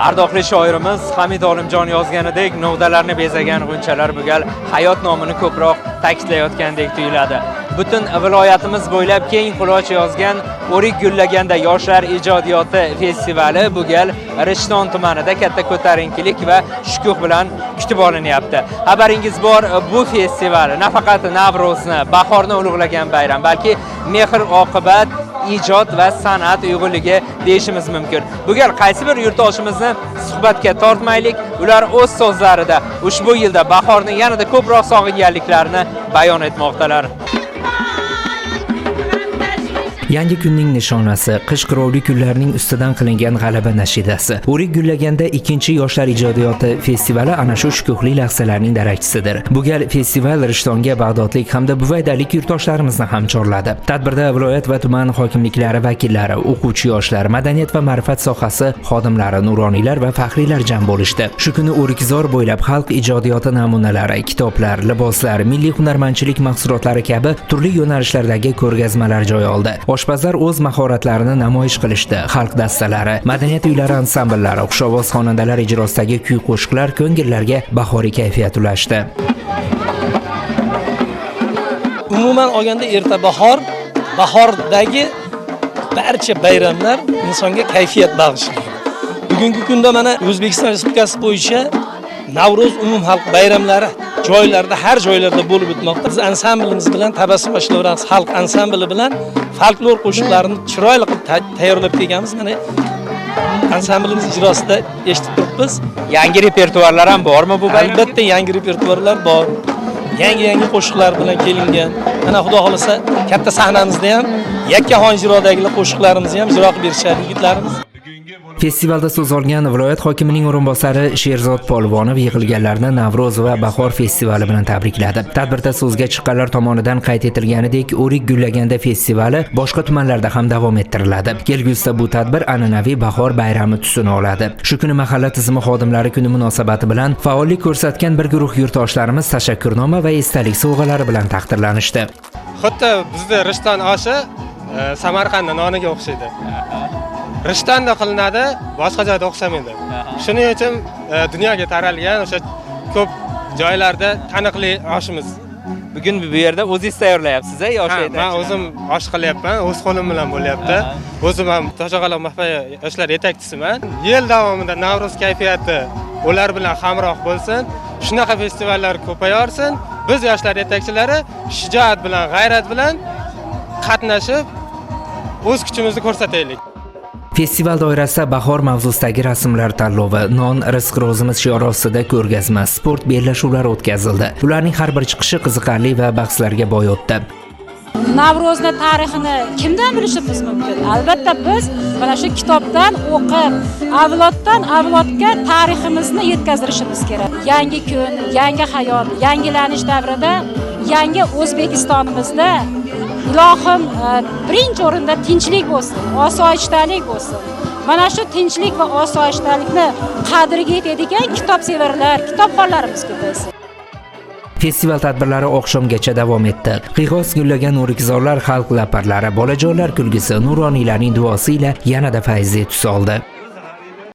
Ardoqli shoirimiz Hamid Olimjon yozganidek, novdalarni bezagan g'unchalar bu gal hayot nomini ko'proq ta'kidlayotgandek tuyuladi. Butun viloyatimiz bo'ylab keng quloch yozgan O'rik gullaganda yoshlar ijodiyoti festivali bu gal Rishton tumanida katta ko'tarinkilik va shukuh bilan kutib olinyapti. Xabaringiz bor, bu festival nafaqat Navro'zni, bahorni ulug'lagan bayram, balki mehr-oqibat, ijod va san'at uyg'unligi deyishimiz mumkin. Bu gal qaysi bir yurtdoshimizni suhbatga tortmaylik, ular o'z so'zlarida ushbu yilda bahorni yanada ko'proq sog'inganliklarini bayon etmoqdalar. Yangi kunning nishonasi, qish qirovli kunlarning ustidan qilingan g'alaba nashidasi. O'rik gullaganda ikkinchi yoshlar ijodiyoti festivali ana shu shukuhli lahzalarning darakchisidir. Bu gal festival Rishtonga bag'dodlik hamda buvaydalik yurtdoshlarimizni ham chorladi. Tadbirda viloyat va tuman hokimliklari vakillari, o'quvchi yoshlar, madaniyat va ma'rifat sohasi xodimlari, nuroniylar va faxriylar jam bo'lishdi. Shu kuni O'rikzor bo'ylab xalq ijodiyoti namunalari, kitoblar, liboslar, milliy hunarmandchilik mahsulotlari kabi turli yo'nalishlardagi ko'rgazmalar joy oldi. Oshpazlar o'z mahoratlarini namoyish qilishdi. Xalq dastalari, madaniyat uylari ansambllari, xushovoz xonandalar ijrosidagi kuy-qo'shiqlar ko'ngillarga bahoriy kayfiyat ulashdi. Umuman olganda erta bahordagi barcha bayramlar insonga kayfiyat bag'ishlaydi. Bugungi kunda mana O'zbekiston Respublikasi bo'yicha Navro'z umumxalq bayramlari joylarda, har joylarda bo'lib o'tmoqda. Biz ansamblimiz bilan Tabassum Ashlo raqs xalq ansambli bilan folklor qo'shiqlarini chiroyli qilib tayyorlab kelganmiz. Mana ansamblimiz ijrosida eshitib turibmiz. Yangi repertuarlar ham bormi bu bayram? Albatta yangi repertuarlar bor. Yangi qo'shiqlar bilan kelingan. Mana xudo xolasa katta sahnamizda ham yakkaxon ijrodagi qo'shiqlarimizni ham ijro qilib berishadi yigitlarimiz. Festivalda so'z olgan viloyat hokimining o'rinbosari Sherzod Polvonov yig'ilganlarni Navro'z va bahor festivali bilan tabrikladi. Tadbirda so'zga chiqqanlar tomonidan qayd etilganidek, O'rik gullaganda festivali boshqa tumanlarda ham davom ettiriladi. Kelgusida bu tadbir an'anaviy bahor bayrami tusini oladi. Shu kuni mahalla tizimi xodimlari kuni munosabati bilan faollik ko'rsatgan bir guruh yurtdoshlarimiz tashakkurnoma va esdalik sovg'alari bilan taqdirlanishdi. Xuddi bizda Rishton oshi Samarqand noniga o'xshaydi. Rishtonda qilinadi, boshqa joyda o'xshamaydi. Shuning uchun dunyoga taralgan o'sha ko'p joylarda taniqli oshimiz. Bugun bu yerda o'zingiz tayyorlayapsiz-a yosh yetakchi? Men o'zim osh qilyapman, o'z qo'lim bilan bo'lyapti. O'zim ham Toshaqaloq mahalla yoshlar yetakchisiman. Yil davomida Navro'z kayfiyati ular bilan hamroh bo'lsin, shunaqa festivallar ko'payorsin. Biz yoshlar yetakchilari shijoat bilan, g'ayrat bilan qatnashib o'z kuchimizni ko'rsataylik. Festival doirasida bahor mavzusidagi rasmlar tanlovi, non rizq ro'zimiz shiori ostida ko'rgazma, sport bellashuvlari o'tkazildi. Ularning har bir chiqishi qiziqarli va bahslarga boy o'tdi. Navro'zni tarixini kimdan bilishimiz mumkin? Albatta biz mana shu kitobdan o'qib, avloddan avlodga tariximizni yetkazishimiz kerak. Yangi kun, yangi hayot, yangilanish davrida yangi O'zbekistonimizda ilohim birinchi o'rinda tinchlik bo'lsin, osoyishtalik bo'lsin. Mana shu tinchlik va osoyishtalikni qadriga yetadigan kitobsevarlar, kitobxonlarimiz ko'paysin. Festival tadbirlari oqshomgacha davom etdi. Qiyg'os gullagan o'rikzorlar, xalq laparlari, bolajonlar kulgisi, nuroniylarning duosi ila yanada fayzli tus oldi.